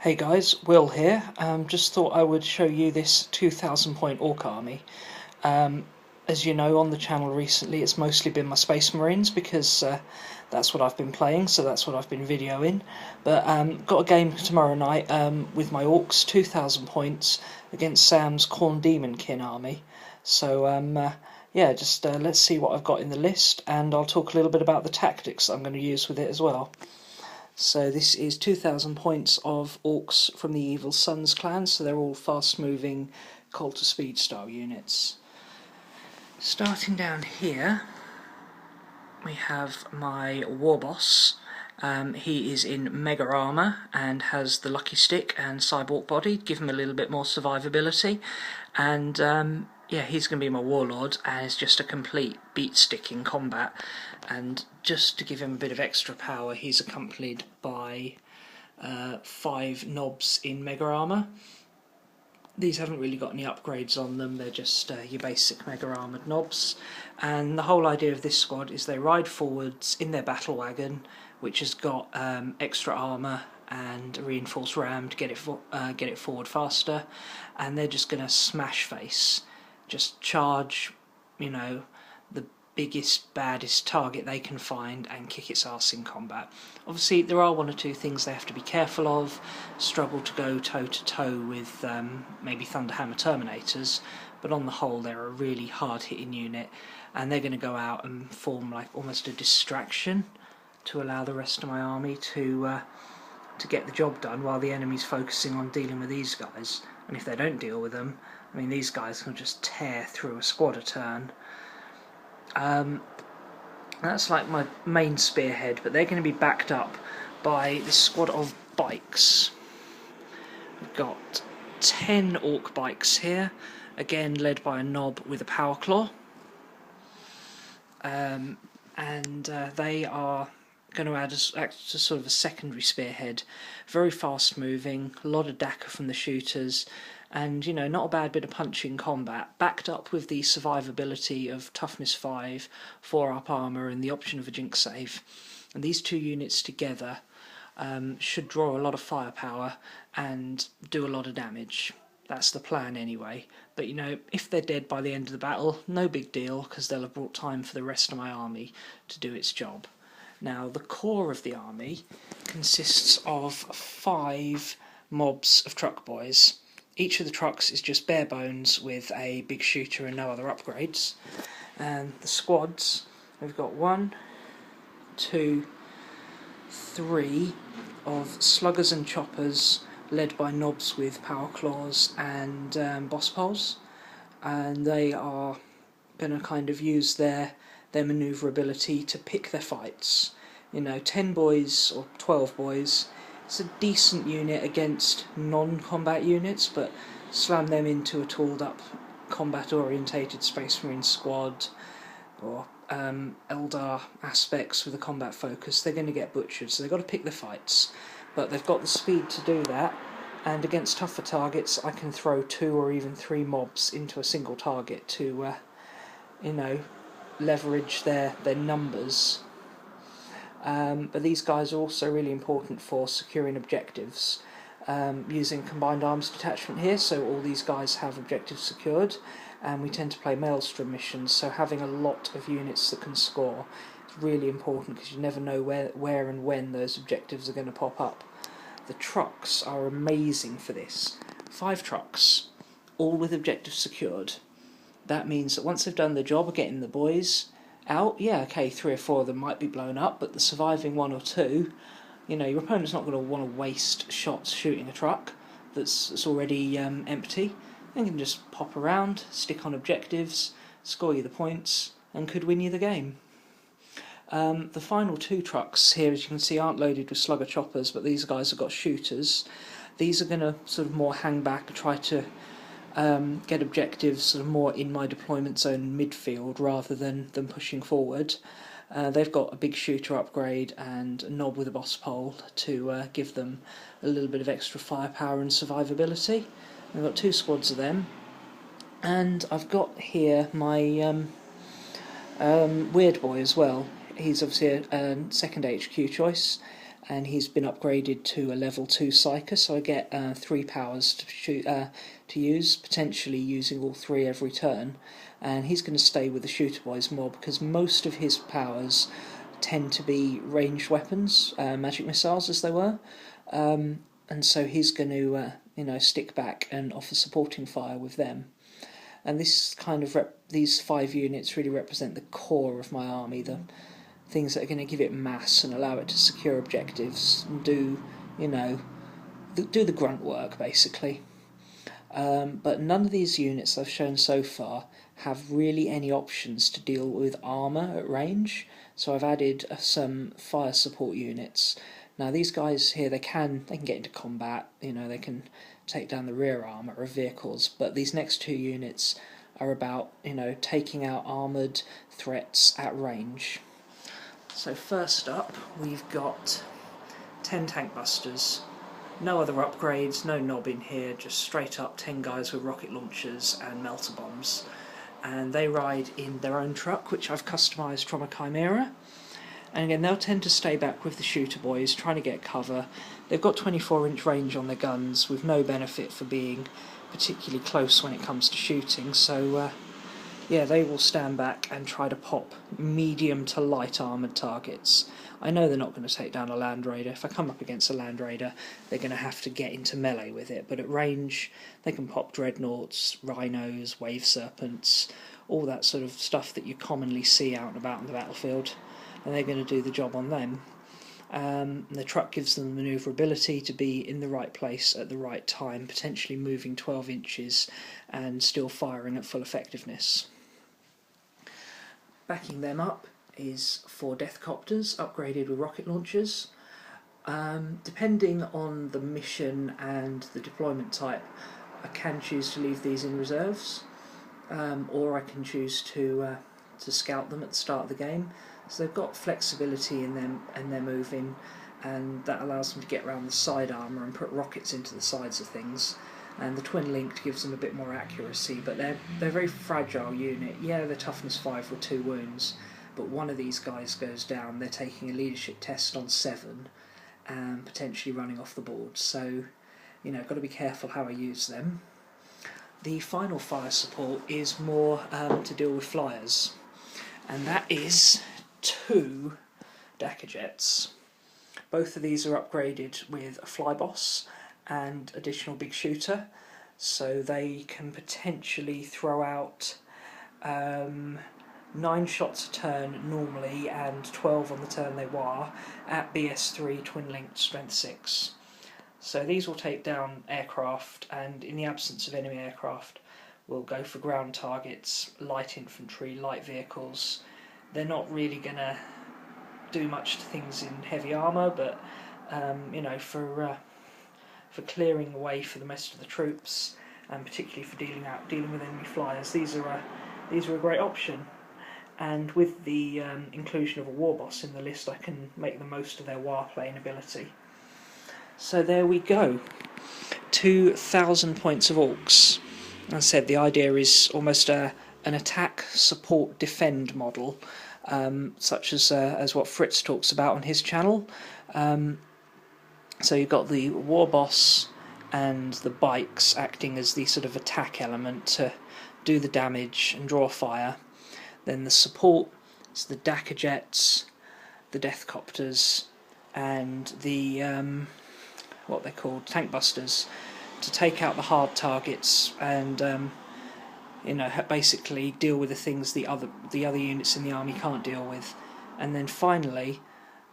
Hey guys, Will here. Just thought I would show you this 2000 point Orc Army. As you know, on the channel recently it's mostly been my Space Marines because that's what I've been playing, so that's what I've been videoing. But got a game tomorrow night with my Orcs, 2000 points, against Sam's Khorne Demonkin army. So yeah, just let's see what I've got in the list, and I'll talk a little bit about the tactics that I'm going to use with it as well. So this is 2000 points of Orcs from the Evil Sons clan, so they're all fast-moving Call to Speed style units. Starting down here, we have my war boss. He is in mega armour and has the lucky stick and cyborg body, give him a little bit more survivability, and yeah, he's going to be my warlord, and it's just a complete beat stick in combat. And just to give him a bit of extra power, he's accompanied by 5 knobs in mega armour. These haven't really got any upgrades on them, they're just your basic mega armoured knobs. And the whole idea of this squad is they ride forwards in their battle wagon, which has got extra armour and a reinforced ram to get it forward faster, and they're just going to smash face. Just charge, you know, the biggest, baddest target they can find and kick its arse in combat. Obviously, there are one or two things they have to be careful of. Struggle to go toe-to-toe with maybe Thunderhammer Terminators, but on the whole, they're a really hard-hitting unit, and they're going to go out and form like almost a distraction to allow the rest of my army to get the job done while the enemy's focusing on dealing with these guys. And if they don't deal with them, I mean, these guys can just tear through a squad a turn. That's like my main spearhead, but they're going to be backed up by this squad of bikes. We've got 10 Orc Bikes here, again led by a knob with a power claw. And they are going to act as sort of a secondary spearhead. Very fast moving, a lot of Dacca from the shooters, and, you know, not a bad bit of punch in combat, backed up with the survivability of toughness 5, 4 up armour and the option of a jinx save. And these two units together should draw a lot of firepower and do a lot of damage. That's the plan anyway. But, you know, if they're dead by the end of the battle, no big deal, because they'll have brought time for the rest of my army to do its job. Now, the core of the army consists of 5 mobs of truck boys. Each of the trucks is just bare bones with a big shooter and no other upgrades. And the squads, we've got 1, 2, 3 of sluggers and choppers, led by knobs with power claws and boss poles, and they are going to kind of use their manoeuvrability to pick their fights. You know, 10 boys or 12 boys, it's a decent unit against non-combat units, but slam them into a tooled up combat-orientated Space Marine squad or Eldar aspects with a combat focus, they're going to get butchered, so they've got to pick their fights. But they've got the speed to do that, and against tougher targets I can throw 2 or even 3 mobs into a single target to, you know, leverage their numbers. But these guys are also really important for securing objectives, using combined arms detachment here, so all these guys have objectives secured, and we tend to play maelstrom missions, so having a lot of units that can score is really important, because you never know where and when those objectives are going to pop up. The trucks are amazing for this. 5 trucks, all with objectives secured. That means that once they've done the job of getting the boys out, yeah, okay, 3 or 4 of them might be blown up, but the surviving 1 or 2, you know, your opponent's not going to want to waste shots shooting a truck that's already empty. They can just pop around, stick on objectives, score you the points, and could win you the game. The final 2 trucks here, as you can see, aren't loaded with slugger choppers, but these guys have got shooters. These are going to sort of more hang back and try to get objectives sort of more in my deployment zone midfield rather than pushing forward. They've got a big shooter upgrade and a knob with a boss pole to give them a little bit of extra firepower and survivability. I've got 2 squads of them, and I've got here my Weird Boy as well. He's obviously a second HQ choice, and he's been upgraded to a level 2 psyker, so I get 3 powers to shoot, to use, potentially using all 3 every turn. And he's going to stay with the shooter boys more because most of his powers tend to be ranged weapons, magic missiles as they were, and so he's going to stick back and offer supporting fire with them. And this kind of these 5 units really represent the core of my army, the things that are going to give it mass and allow it to secure objectives and do the grunt work basically. But none of these units I've shown so far have really any options to deal with armour at range, so I've added some fire support units. Now these guys here, they can get into combat, they can take down the rear armour of vehicles, but these next 2 units are about taking out armoured threats at range. So first up we've got 10 tank busters. No other upgrades, no knobbing here, just straight up 10 guys with rocket launchers and melter bombs. And they ride in their own truck, which I've customised from a Chimera. And again, they'll tend to stay back with the shooter boys, trying to get cover. They've got 24-inch range on their guns, with no benefit for being particularly close when it comes to shooting. So, yeah, they will stand back and try to pop medium to light armoured targets. I know they're not going to take down a Land Raider. If I come up against a Land Raider, they're going to have to get into melee with it. But at range, they can pop dreadnoughts, rhinos, wave serpents, all that sort of stuff that you commonly see out and about on the battlefield. And they're going to do the job on them. The truck gives them the manoeuvrability to be in the right place at the right time, potentially moving 12 inches and still firing at full effectiveness. Backing them up is 4 Deathcopters upgraded with rocket launchers. Depending on the mission and the deployment type, I can choose to leave these in reserves, or I can choose to scout them at the start of the game. So they've got flexibility in them and they're moving, and that allows them to get around the side armour and put rockets into the sides of things. And the twin linked gives them a bit more accuracy, but they're a very fragile unit. Yeah, they're toughness 5 with 2 wounds, but one of these guys goes down, they're taking a leadership test on 7 and potentially running off the board. So, got to be careful how I use them. The final fire support is more to deal with flyers, and that is 2 Dacca Jets. Both of these are upgraded with a fly boss and additional big shooter, so they can potentially throw out 9 shots a turn normally and 12 on the turn they were at BS3 twin linked strength 6. So these will take down aircraft, and in the absence of enemy aircraft will go for ground targets, light infantry, light vehicles. They're not really going to do much to things in heavy armour, but for clearing the way for the rest of the troops, and particularly for dealing with enemy flyers, these are a great option. And with the inclusion of a war boss in the list, I can make the most of their warplane ability. So there we go, 2,000 points of orcs. As I said, the idea is almost an attack, support, defend model, such as what Fritz talks about on his channel. So you've got the war boss and the bikes acting as the sort of attack element to do the damage and draw fire. Then the support is the Dacca Jets, the Deathcopters, and the what they're called, tank busters, to take out the hard targets and basically deal with the things the other units in the army can't deal with. And then finally,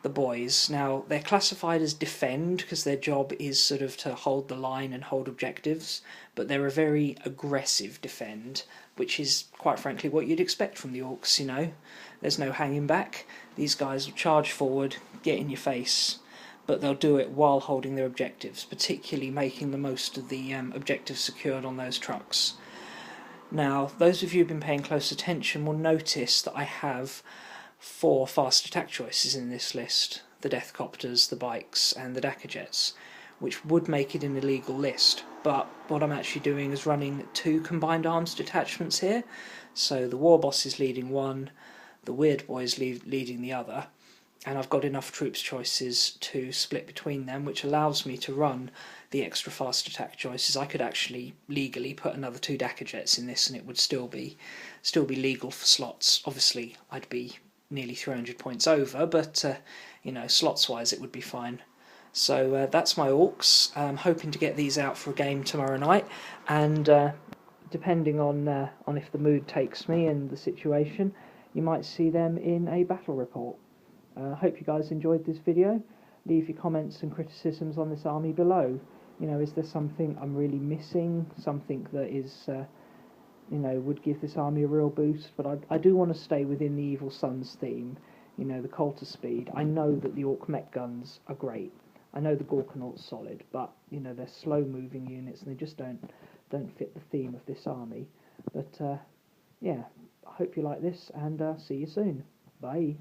the boys. Now they're classified as defend because their job is sort of to hold the line and hold objectives, but they're a very aggressive defend, which is quite frankly what you'd expect from the orcs. There's no hanging back. These guys will charge forward, get in your face, but they'll do it while holding their objectives, particularly making the most of the objectives secured on those trucks. Now, those of you who've been paying close attention will notice that I have 4 fast attack choices in this list: the Deathcopters, the Bikes, and the Dacca Jets, which would make it an illegal list. But what I'm actually doing is running 2 combined arms detachments here. So the War Boss is leading one, the Weird Boy is leading the other, and I've got enough troops choices to split between them, which allows me to run the extra fast attack choices. I could actually legally put another 2 Dacca Jets in this, and it would still be legal for slots. Obviously, I'd be nearly 300 points over, but you know, slots wise, it would be fine. So that's my Orcs. I'm hoping to get these out for a game tomorrow night, and depending on if the mood takes me and the situation, you might see them in a battle report. I hope you guys enjoyed this video. Leave your comments and criticisms on this army below. You know, is there something I'm really missing? Something that is, you know, would give this army a real boost? But I do want to stay within the Evil Suns theme. You know, the Coulter Speed. I know that the Orc mech guns are great. I know the Gorkanaut's solid, but you know, they're slow-moving units and they just don't fit the theme of this army. But yeah, I hope you like this, and see you soon. Bye.